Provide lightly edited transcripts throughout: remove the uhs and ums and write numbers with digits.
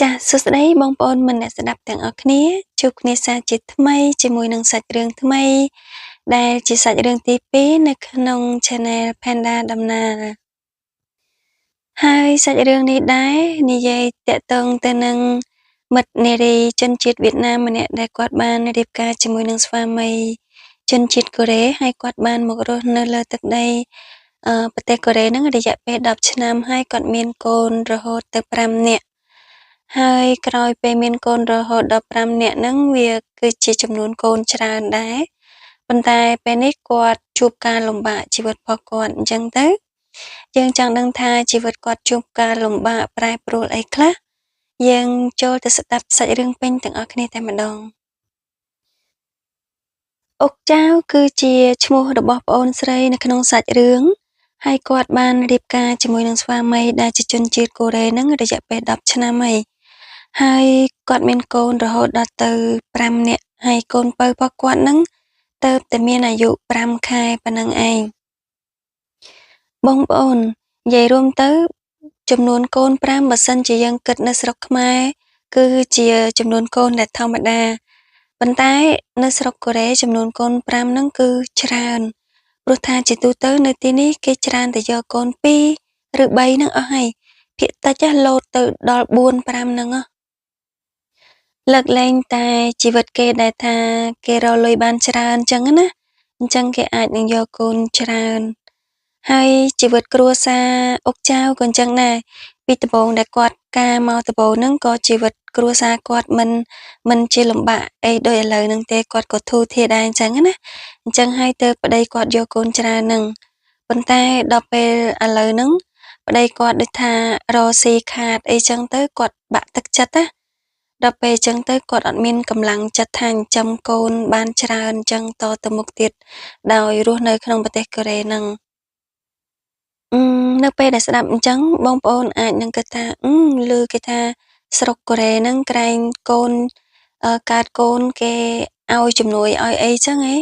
ចាសួស្តីបងប្អូនមិនអ្នកស្ដាប់ទាំងអស់គ្នាជួបគ្នាសាជាថ្មីជាមួយនឹងសាច់រឿងថ្មីដែលជាសាច់រឿងទី2នៅក្នុង Channel Panda ដំណើរហើយសាច់រឿងនេះដែរនិយាយតាក់ទងទៅនឹងមិត្តនារីជនជាតិវៀតណាមម្នាក់ដែលគាត់បានរៀបការជាមួយនឹងស្វាមីជនជាតិកូរ៉េហើយគាត់បានមករស់នៅលើទឹកដីប្រទេសកូរ៉េនឹងរយៈពេល10ឆ្នាំហើយគាត់មានកូនរហូតទៅ5នាក់ហើយក្រោយពេលមានកូនរហូតដល់5នាក់ហ្នឹងវាគឺជាចំនួនកូនច្រើនដែរប៉ុន្តែពេលនេះគាត់ជួបការលំបាកជីវិតរបស់គាត់អញ្ចឹងទៅយើងចង់ដឹងថាជីវិតគាត់ជួបការលំបាកប្រែប្រួលអីខ្លះយើងចូលទៅស្ដាប់សាច់រឿងពេញទាំងអស់គ្នាតែម្ដងអុកចៅគឺជាឈ្មោះរបស់ប្អូនស្រីនៅក្នុងសាច់រឿងហើយគាត់បានរៀបការជាមួយនឹងស្វាមីដែលជាជនជាតិកូរ៉េហ្នឹងរយៈពេល10ឆ្នាំហើយគាត់មានកូនរហូតដល់ទៅ5នាក់ហើយកូនពៅរបស់គាត់ហ្នឹងទើបតែមានអាយុ5ខែប៉ុណ្ណឹងឯងបងប្អូននិយាយរួមទៅចំនួនកូន5បើសិនជាយើងគិតនៅស្រុកខ្មែរគឺជាចំនួនកូនដែលធម្មតាប៉ុន្តែនៅស្រុកកូរ៉េចំនួនកូន5ហ្នឹងគឺច្រើនព្រោះថាជាទូទៅនៅទីនេះគេច្រើនតែយកកូន2ឬ3ហ្នឹងអស់ហើយភាគតិចលោតទៅដល់4 5ហ្នឹងលើកលែងតែជីវិតគេដែលថាគេរកលុយបានច្រើនអញ្ចឹងណាអញ្ចឹងគេអាចនឹងយកកូនច្រើនហើយជីវិតគ្រួសារអុកចៅក៏អញ្ចឹងដែរពីដំបូងដែលគាត់ការមកដំបូងហ្នឹងក៏ជីវិតគ្រួសារគាត់មិនជាលំបាកអីដូចឥឡូវហ្នឹងទេគាត់ក៏ធូរធារដែរអញ្ចឹងណាអញ្ចឹងហើយទៅប្តីគាត់យកកូនច្រើនហ្នឹងប៉ុន្តែដល់ពេលឥឡូវហ្នឹងប្តីគាត់ដូចថារកស៊ីខាតអីចឹងទៅគាត់បាក់ទឹកចិត្តណាដល់ពេលអញ្ចឹងទៅគាត់អត់មានកម្លាំងចិត្តថាចិញ្ចឹមកូនបានច្រើនអញ្ចឹងតទៅមុខទៀតដោយរស់នៅក្នុងប្រទេសកូរ៉េហ្នឹងនៅពេលដែលស្ដាប់អញ្ចឹងបងប្អូនអាចនឹងគិតថាឮគេថាស្រុកកូរ៉េហ្នឹងក្រែងកូនកើតកូនគេឲ្យជំនួយឲ្យអីចឹងហ៎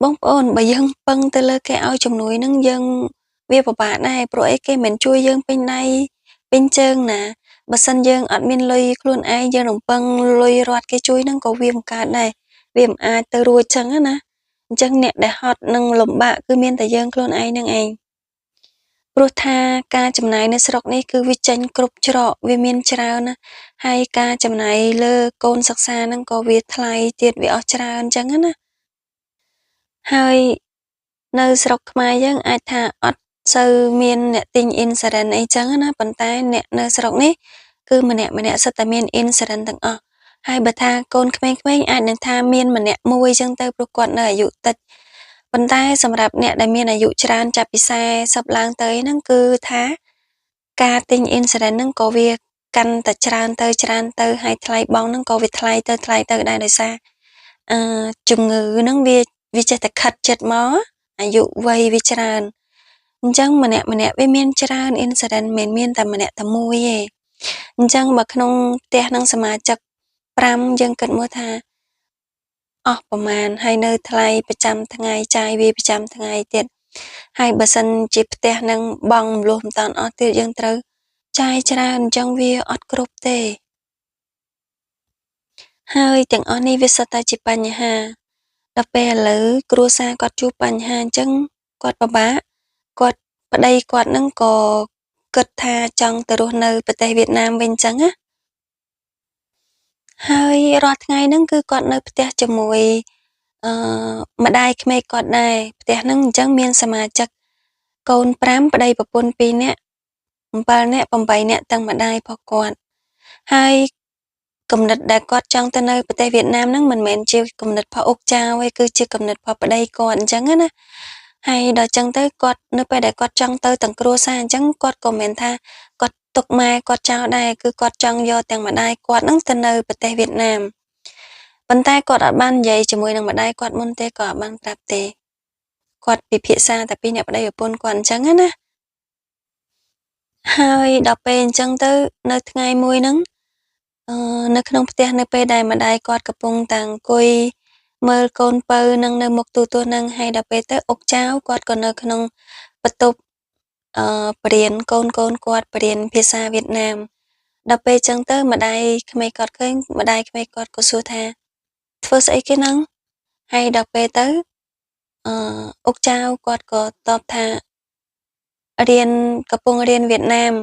បងប្អូនបើយើងពឹងទៅលើគេឲ្យជំនួយហ្នឹងយើងវាពិបាកដែរព្រោះអីគេមិនជួយយើងពេញដៃពេញជើងណាបើសិនយើងអត់មានលុយខ្លួនឯងយើងរំពឹងលុយរត់គេជួយហ្នឹងក៏វាមិនកើតដែរវាមិនអាចទៅរួចចឹងណាអញ្ចឹងអ្នកដែលហត់នឹងលំបាកគឺមានតែយើងខ្លួនឯងហ្នឹងឯងព្រោះថាការចំណាយនៅស្រុកនេះគឺវាចេញគ្រប់ច្រកវាមានច្រើនណាហើយការចំណាយលើកូនសិក្សាហ្នឹងក៏វាថ្លៃទៀតវាអស់ច្រើនអញ្ចឹងណាហើយនៅស្រុកខ្មែរយើងអាចថាអត់សូវមានអ្នកទិញ Insurance អីចឹងណាប៉ុន្តែអ្នកនៅស្រុកនេះគឺម្នាក់សុទ្ធតែមាន Insurance ទាំងអស់ហើយបើថាកូនក្មេងៗអាចនឹងថាមានម្នាក់មួយចឹងទៅព្រោះគាត់នៅអាយុតិចប៉ុន្តែសម្រាប់អ្នកដែលមានអាយុច្រើនចាប់ពី40ឡើងទៅហ្នឹងគឺថាការទិញ Insurance ហ្នឹងក៏វាកាន់តែច្រើនទៅហើយថ្លៃបង់ហ្នឹងក៏វាថ្លៃទៅដែរដោយសារជំងឺហ្នឹងវាចេះតែខិតជិតមកអាយុវ័យវាច្រើនអញ្ចឹងម្នាក់វាមានច្រើន Insurance មិនមានតែម្នាក់តែមួយទេអញ្ចឹងបើក្នុងផ្ទះនឹងសមាជិក5យើងគិតមើលថាអស់ប្រមាណហើយនៅថ្លៃប្រចាំថ្ងៃចាយវាប្រចាំថ្ងៃទៀតហើយបើសិនជាផ្ទះនឹងបង់មលុះមិនតាន់អស់ទៀតយើងត្រូវចាយច្រើនអញ្ចឹងវាអត់គ្រប់ទេហើយទាំងអស់នេះវាសុទ្ធតែជាបញ្ហាដល់ពេលឥឡូវគ្រួសារគាត់ជួបបញ្ហាអញ្ចឹងគាត់ពិបាកគាត់ប្តីគាត់នឹងក៏គិតថាចង់ទៅរស់នៅប្រទេសវៀតណាមវិញអញ្ចឹងណាហើយរាល់ថ្ងៃហ្នឹងគឺគាត់នៅផ្ទះជាមួយម្ដាយក្មេកគាត់ដែរផ្ទះហ្នឹងអញ្ចឹងមានសមាជិកកូន5ប្តីប្រពន្ធ2នាក់7នាក់8នាក់ទាំងម្ដាយរបស់គាត់ហើយគំនិតដែលគាត់ចង់ទៅនៅប្រទេសវៀតណាមហ្នឹងមិនមែនជាគំនិតរបស់អុកចៅទេគឺជាគំនិតរបស់ប្តីគាត់អញ្ចឹងណាហើយដល់អញ្ចឹងទៅគាត់នៅពេលដែលគាត់ចង់ទៅទាំងគ្រួសារអញ្ចឹងគាត់ក៏មិនថាគាត់ទុកម៉ែគាត់ចោលដែរគឺគាត់ចង់យកទាំងម្ដាយគាត់ហ្នឹងទៅនៅប្រទេសវៀតណាមប៉ុន្តែគាត់អត់បាននិយាយជាមួយនឹងម្ដាយគាត់មុនទេក៏អត់បានប្រាប់ទេគាត់ពិភាក្សាតែពីអ្នកប្តីប្រពន្ធគាត់អញ្ចឹងណាហើយដល់ពេលអញ្ចឹងទៅនៅថ្ងៃមួយហ្នឹងនៅក្នុងផ្ទះនៅពេលដែលម្ដាយគាត់កំពុងតែអង្គុយមើលកូនពៅនឹងនៅមុខទូទស្សន៍នឹងហើយដល់ពេលទៅអុកចៅគាត់ក៏នៅក្នុងបន្ទប់បរៀនកូនគាត់បរៀនភាសាវៀតណាម ដល់ពេលចឹងទៅម្ដាយក្មេងគាត់ឃើញម្ដាយក្មេងគាត់ក៏សួរថាធ្វើស្អីគេហ្នឹងហើយដល់ពេលទៅអឺអុកចៅគាត់ក៏តបថារៀនកំពុងរៀនវៀតណាម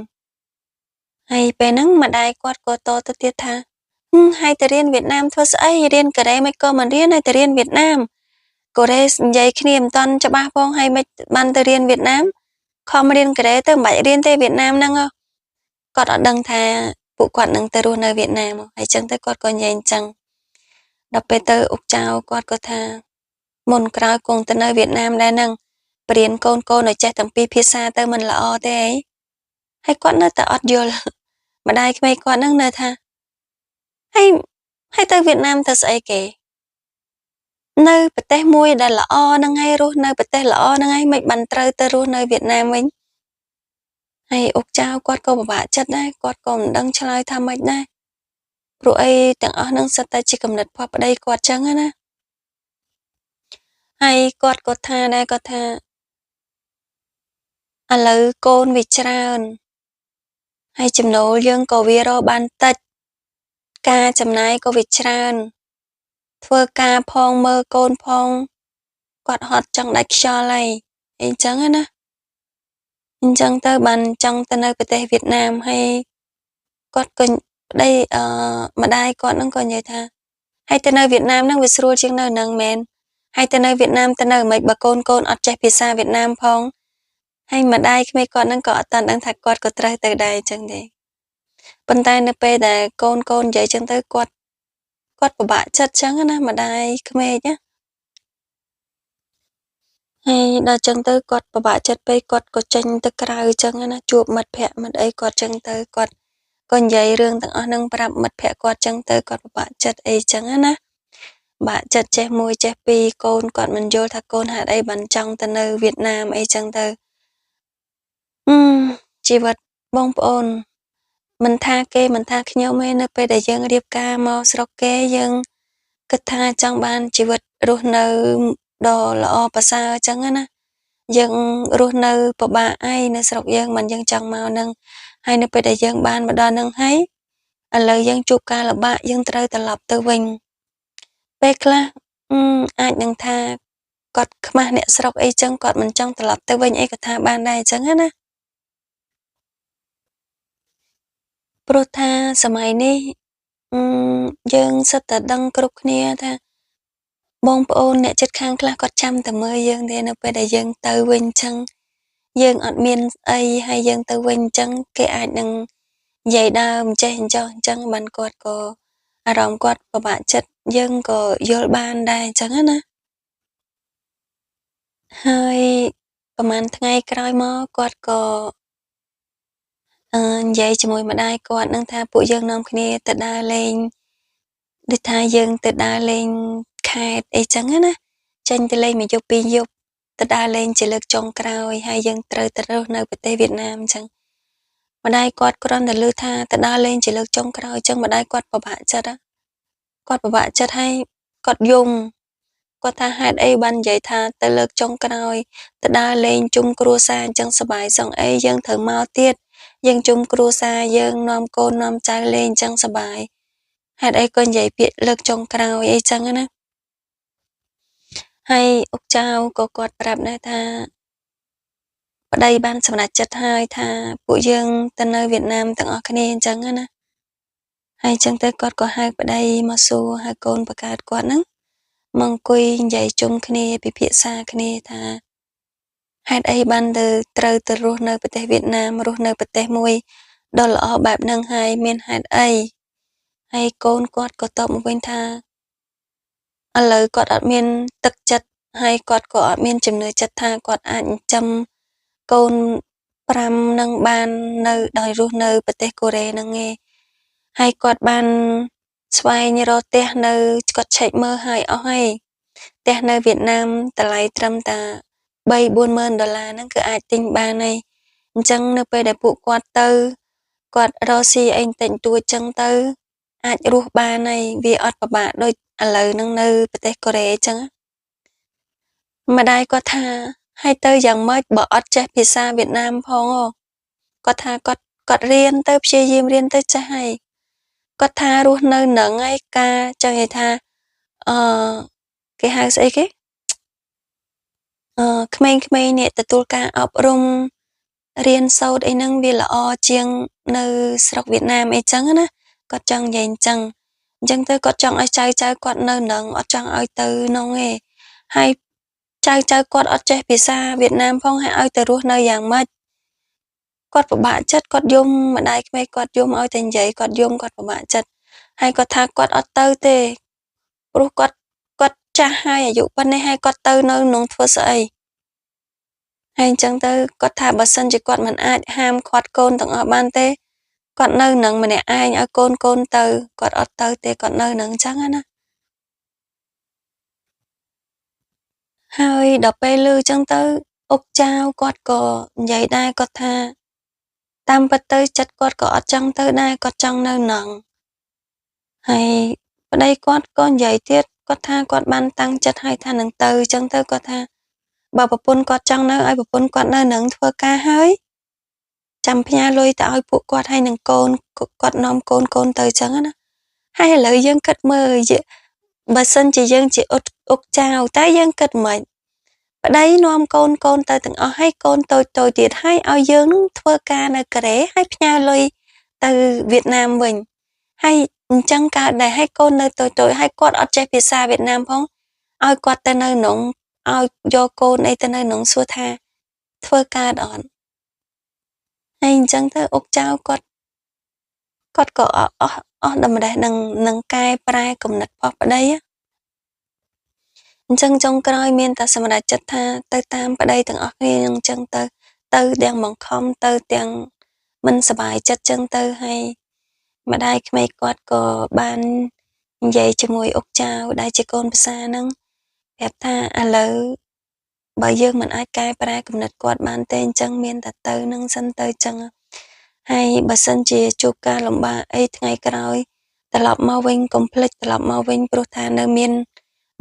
ហើយពេលហ្នឹងម្ដាយគាត់ក៏តទៅទៀតថាហើយទៅរៀនវៀតណាមធ្វើស្អីរៀនកូរ៉េមិនក៏មិនរៀនហើយទៅរៀនវៀតណាមកូរ៉េនិយាយគ្នាមិនតាន់ច្បាស់ផងហើយមិនបានទៅរៀនវៀតណាមខំរៀនកូរ៉េទៅមិនបាច់រៀនទេវៀតណាមហ្នឹងគាត់អត់ដឹងថាពួកគាត់នឹងទៅរស់នៅវៀតណាមហើយចឹងទៅគាត់ក៏និយាយអញ្ចឹងដល់ពេលទៅអុកចៅគាត់ក៏ថាមុនក្រោយគង់ទៅនៅវៀតណាមដែរហ្នឹងបរៀនកូនឲ្យចេះទាំងពីរភាសាទៅមិនល្អទេអីហើយគាត់នៅតែអត់យល់ម្ដាយក្មេងគាត់ហ្នឹងនៅថាហើយទៅវៀតណាមទៅស្អីគេនៅប្រទេសមួយដែលល្អហ្នឹងហើយរស់នៅប្រទេសល្អហ្នឹងហើយមិនបានត្រូវទៅរស់នៅវៀតណាមវិញហើយអុកចៅគាត់ក៏ពិបាកចិត្តដែរគាត់ក៏មិនដឹងឆ្លើយថាម៉េចដែរព្រោះអីទាំងអស់ហ្នឹងសិតតែជាគំនិតភ័ព្វប្តីគាត់ចឹងណាហើយគាត់ក៏ថាដែរគាត់ថាឥឡូវកូនវាច្រើនហើយចំណូលយើងក៏វារកបានតិចការចំណាយក៏វាច្រើនធ្វើការផងមើលកូនផងគាត់ហត់ចង់ដាច់ខ្យល់ហើយអីចឹងណាអញ្ចឹងទៅបានចង់ទៅនៅប្រទេសវៀតណាមហើយគាត់ក៏ប្តីម្ដាយគាត់ហ្នឹងក៏និយាយថាហើយទៅនៅវៀតណាមហ្នឹងវាស្រួលជាងនៅហ្នឹងមែនហើយទៅនៅវៀតណាមទៅនៅមិនបើកូនអត់ចេះភាសាវៀតណាមផងហើយម្ដាយក្មេងគាត់ហ្នឹងក៏អត់តាន់ដឹងថាគាត់ក៏ត្រូវទៅដែរអញ្ចឹងទេប៉ុន្តែនៅពេលដែលកូននិយាយអញ្ចឹងទៅគាត់ពិបាកចិត្តអញ្ចឹងណាម្ដាយក្មេកណាហើយដល់អញ្ចឹងទៅគាត់ពិបាកចិត្តពេកគាត់ក៏ចេញទៅក្រៅអញ្ចឹងណាជួបមិត្តភក្តិមិត្តអីគាត់អញ្ចឹងទៅគាត់ក៏និយាយរឿងទាំងអស់ហ្នឹងប្រាប់មិត្តភក្តិគាត់អញ្ចឹងទៅគាត់ពិបាកចិត្តអីអញ្ចឹងណាបាក់ចិត្តចេះមួយចេះពីរកូនគាត់មិនយល់ថាកូនហេតុអីបានចង់ទៅនៅវៀតណាមអីចឹងទៅជីវិតបងប្អូនមិនថាគេមិនថាខ្ញុំទេនៅពេលដែលយើងរៀបការមកស្រុកគេយើងគិតថាចង់បានជីវិតរស់នៅដ៏ល្អប្រសើរអញ្ចឹងណាយើងរស់នៅពិបាកអីនៅស្រុកយើងមិនយើងចង់មកនឹងហើយនៅពេលដែលយើងបានមកដល់នឹងហើយឥឡូវយើងជួបការលំបាកយើងត្រូវត្រឡប់ទៅវិញពេលខ្លះអាចនឹងថាគាត់ខ្មាស់អ្នកស្រុកអីចឹងគាត់មិនចង់ត្រឡប់ទៅវិញអីក៏ថាបានដែរអញ្ចឹងណាព្រោះថាសម័យនេះយើងសុទ្ធតែដឹងគ្រប់គ្នាថាបងប្អូនអ្នកជិតខាងខ្លះគាត់ចាំតែមើលយើងទេនៅពេលដែលយើងទៅវិញអញ្ចឹងយើងអត់មានអីហើយយើងទៅវិញអញ្ចឹងគេអាចនឹងនិយាយដើមចេះអញ្ចោះអញ្ចឹងបានគាត់ក៏អារម្មណ៍គាត់ពិបាកចិត្តយើងក៏យល់បានដែរអញ្ចឹងណាហើយប្រហែលថ្ងៃក្រោយមកគាត់ក៏និយាយជាមួយម្ដាយគាត់នឹងថាពួកយើងនាំគ្នាទៅដើរលេងដូចថាយើងទៅដើរលេងខេត្តអីចឹងណាចេញទៅលេងមួយយប់ពីរយប់ទៅដើរលេងជាលើកចុងក្រោយហើយយើងត្រូវទៅរស់នៅប្រទេសវៀតណាមអញ្ចឹងម្ដាយគាត់គ្រាន់តែឮថាទៅដើរលេងជាលើកចុងក្រោយអញ្ចឹងម្ដាយគាត់ពិបាកចិត្តគាត់ពិបាកចិត្តហើយគាត់យំគាត់ថាហេតុអីបាននិយាយថាទៅលើកចុងក្រោយទៅដើរលេងជុំគ្រួសារអញ្ចឹងសប្បាយសងអីយើងត្រូវមកទៀតយើងជុំគ្រួសារយើងនាំកូននាំចៅលេងអញ្ចឹងសប្បាយហេតុអីក៏និយាយពាក្យលើកចុងក្រោយអីចឹងណាហើយអុកចៅក៏គាត់ប្រាប់ដែរថាប្តីបានសម្រេចចិត្តហើយថាពួកយើងទៅនៅវៀតណាមទាំងអស់គ្នាអញ្ចឹងណាហើយអញ្ចឹងទៅគាត់ក៏ហៅប្តីមកសួរហៅកូនបកើតគាត់ហ្នឹងមកអង្គុយនិយាយជុំគ្នាពិភាក្សាគ្នាថាហេតុអីបានត្រូវទៅរស់នៅប្រទេសវៀតណាមរស់នៅប្រទេសមួយដ៏ល្អបែបហ្នឹងហើយមានហេតុអីហើយកូនគាត់ក៏តបមកវិញថាឥឡូវគាត់អត់មានទឹកចិត្តហើយគាត់ក៏អត់មានចំណឿចិត្តថាគាត់អាចចិញ្ចឹមកូន5នឹងបាននៅដោយរស់នៅប្រទេសកូរ៉េហ្នឹងឯងហើយគាត់បានស្វែងរកផ្ទះនៅគាត់ឆែកមើលហើយអស់ហើយផ្ទះនៅវៀតណាមតម្លៃត្រឹមតែ3-40000 ហ្នឹងគឺអាចទិញបានហើយអញ្ចឹងនៅពេលដែលពួកគាត់ទៅគាត់រកស៊ីអីបន្តិចបន្តួចចឹងទៅអាចរស់បានហើយវាអត់ពិបាកដូចឥឡូវហ្នឹងនៅប្រទេសកូរ៉េអញ្ចឹងម្ដាយគាត់ថាហើយទៅយ៉ាងម៉េចបើអត់ចេះភាសាវៀតណាមផងគាត់ថា គាត់រៀនទៅព្យាយាមរៀនទៅចេះហើយគាត់ថារស់នៅនឹងឯការចង់និយាយថាអឺគេហៅស្អីគេក្មេងៗនេះទទួលការអប់រំរៀនសូត្រអីហ្នឹងវាល្អជាងនៅស្រុកវៀតណាមអីចឹងណាគាត់ចង់និយាយអញ្ចឹងទៅគាត់ចង់ឲ្យចៅគាត់នៅនឹងអត់ចង់ឲ្យទៅនោះទេហើយចៅគាត់អត់ចេះភាសាវៀតណាមផងហើយឲ្យទៅរស់នៅយ៉ាងម៉េចគាត់ពិបាកចិត្តគាត់យំម្ដាយក្មេកគាត់យំឲ្យតែនិយាយគាត់យំគាត់ពិបាកចិត្តហើយគាត់ថាគាត់អត់ទៅទេព្រោះគាត់ចាស់ហើយអាយុប៉ុណ្ណេះហើយគាត់ទៅនៅនឹងធ្វើស្អីហើយអញ្ចឹងទៅគាត់ថាបើសិនជាគាត់មិនអាចហាមឃាត់កូនទាំងអស់បានទេគាត់នៅនឹងម្នាក់ឯងឲ្យកូនទៅគាត់អត់ទៅទេគាត់នៅនឹងអញ្ចឹងណាហើយដល់ពេលឮអញ្ចឹងទៅអុកចៅគាត់ក៏និយាយដែរគាត់ថាតាមពិតទៅចិត្តគាត់ក៏អត់ចង់ទៅដែរគាត់ចង់នៅនឹងហើយប្តីគាត់ក៏និយាយទៀតគាត់ថាគាត់បានតាំងចិត្តហើយថានឹងទៅអញ្ចឹងទៅគាត់ថាបើប្រពន្ធគាត់ចង់នៅឲ្យប្រពន្ធគាត់នៅនឹងធ្វើការហើយចាំផ្ញើលុយទៅឲ្យពួកគាត់ហើយនឹងកូនគាត់នាំកូនទៅអញ្ចឹងណាហើយឥឡូវយើងគិតមើលបើសិនជាយើងជាអុកចៅតែយើងគិតមិនប្តីនាំកូនទៅទាំងអស់ហើយកូនតូចទៀតហើយឲ្យយើងនឹងធ្វើការនៅកូរ៉េហើយផ្ញើលុយទៅវៀតណាមវិញហើយអញ្ចឹងកើតដែរហើយកូននៅតូចហើយគាត់អត់ចេះភាសាវៀតណាមផងឲ្យគាត់ទៅនៅក្នុងឲ្យយកកូនអីទៅនៅក្នុងសួរថាធ្វើការអត់ហើយអញ្ចឹងទៅអុកចៅគាត់ក៏អស់តម្រេះនឹងកែប្រែគំនិតរបស់ប្តីអញ្ចឹងចុងក្រោយមានតែសម្រេចចិត្តថាទៅតាមប្តីទាំងអស់គ្នាអញ្ចឹងទៅទាំងបង្ខំទៅទាំងមិនសប្បាយចិត្តចឹងទៅហើយម្ដាយក្មេកគាត់ក៏បាននិយាយជាមួយអុកចៅដែលជាកូនប្រសាហ្នឹងប្រាប់ថាឥឡូវបើយើងមិនអាចកែប្រែគំនិតគាត់បានទេអញ្ចឹងមានតែទៅនឹងសិនទៅចឹងហើយបើសិនជាជួបការលំបាកអីថ្ងៃក្រោយត្រឡប់មកវិញកុំភ្លេចត្រឡប់មកវិញព្រោះថានៅមាន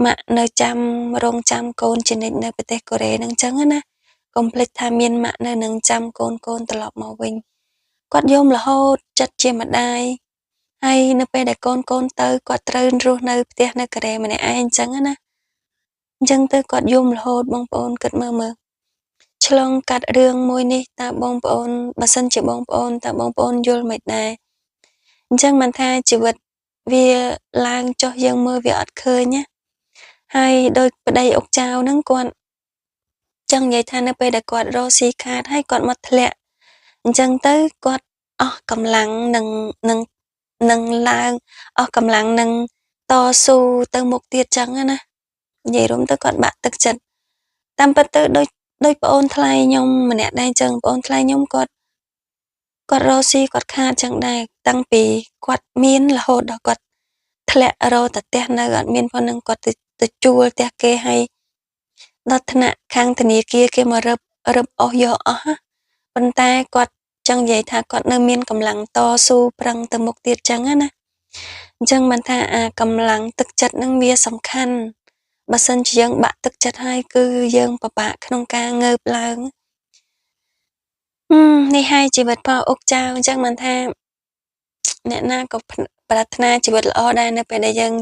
ម៉ាក់នៅចាំរងចាំកូនជានិច្ចនៅប្រទេសកូរ៉េនឹងចឹងណាកុំភ្លេចថាមានម៉ាក់នៅនឹងចាំកូនត្រឡប់មកវិញគាត់យំរហូតចិត្តជាម្ដាយហើយនៅពេលដែលកូនទៅគាត់ត្រូវរស់នៅផ្ទះនៅកូរ៉េម្នាក់ឯងចឹងណាអញ្ចឹងទៅគាត់យំរហូតបងប្អូនគិតមើលឆ្លងកាត់រឿងមួយនេះតើបងប្អូនបើសិនជាបងប្អូនតើបងប្អូនយល់មិនដែរអញ្ចឹងមិនថាជីវិតវាឡើងចុះយើងមើលវាអត់ឃើញណាហើយដោយប្តីអុកចៅហ្នឹងគាត់ចង់និយាយថានៅពេលដែលគាត់រកស៊ីខាតហើយគាត់មកធ្លាក់អញ្ចឹងទៅគាត់អស់កម្លាំងនឹងឡើងអស់កម្លាំងនឹងតស៊ូទៅមុខទៀតចឹងណានិយាយរួមទៅគាត់បាក់ទឹកចិត្តតាមពិតទៅដូចប្អូនថ្លៃខ្ញុំម្នាក់ដែរចឹងប្អូនថ្លៃខ្ញុំគាត់រកស៊ីគាត់ខាតចឹងដែរតាំងពីគាត់មានរហូតដល់គាត់ធ្លាក់រកតែផ្ទះនៅអត់មានផងនឹងគាត់ទៅជួលផ្ទះគេហើយដល់ថ្នាក់ខាងធនាគារគេមករឹបអស់យកអស់ប៉ុន្តែគាត់ចង់និយាយថាគាត់នៅមានកម្លាំងតស៊ូប្រឹងទៅមុខទៀតចឹងណាអញ្ចឹងបានថាកម្លាំងទឹកចិត្តនឹងវាសំខាន់បើសិនជាយើងបាក់ទឹកចិត្តហើយគឺយើងពិបាកក្នុងការងើបឡើងនេះហើយជីវិតរបស់អុកចៅអញ្ចឹងបានថាអ្នកណាក៏ប្រាថ្នាជីវិតល្អដែរនៅពេលដែលយើង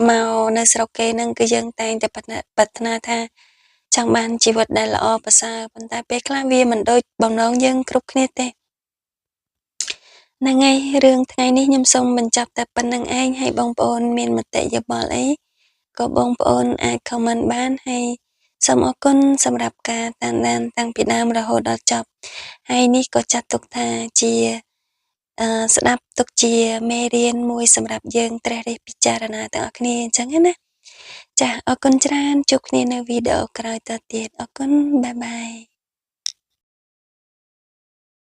មកនៅស្រុកគេហ្នឹងគឺយើងតែងតែប្រាថ្នាថាចង់បានជីវិតដែលល្អប្រសើរប៉ុន្តែពេលខ្លះវាមិនដូចបំណងយើងគ្រប់គ្នាទេហ្នឹងហើយរឿងថ្ងៃនេះខ្ញុំសូមបញ្ចប់តែប៉ុណ្្នឹងឯងហើយបងប្អូនមានមតិយោបល់អីក៏បងប្អូនអាច comment បានហើយសូមអរគុណសម្រាប់ការតាមដានតាំងពីដើមរហូតដល់ចប់ហើយនេះក៏ចាត់ទុកថាជាស្ដាប់ទុកជាមេរៀនមួយសម្រាប់យើងត្រិះរិះពិចារណាទាំងអស់គ្នាអញ្ចឹងណាចាអរគុណច្រើនជួបគ្នានៅវីដេអូក្រោយតទៀតអរគុណបាយបាយ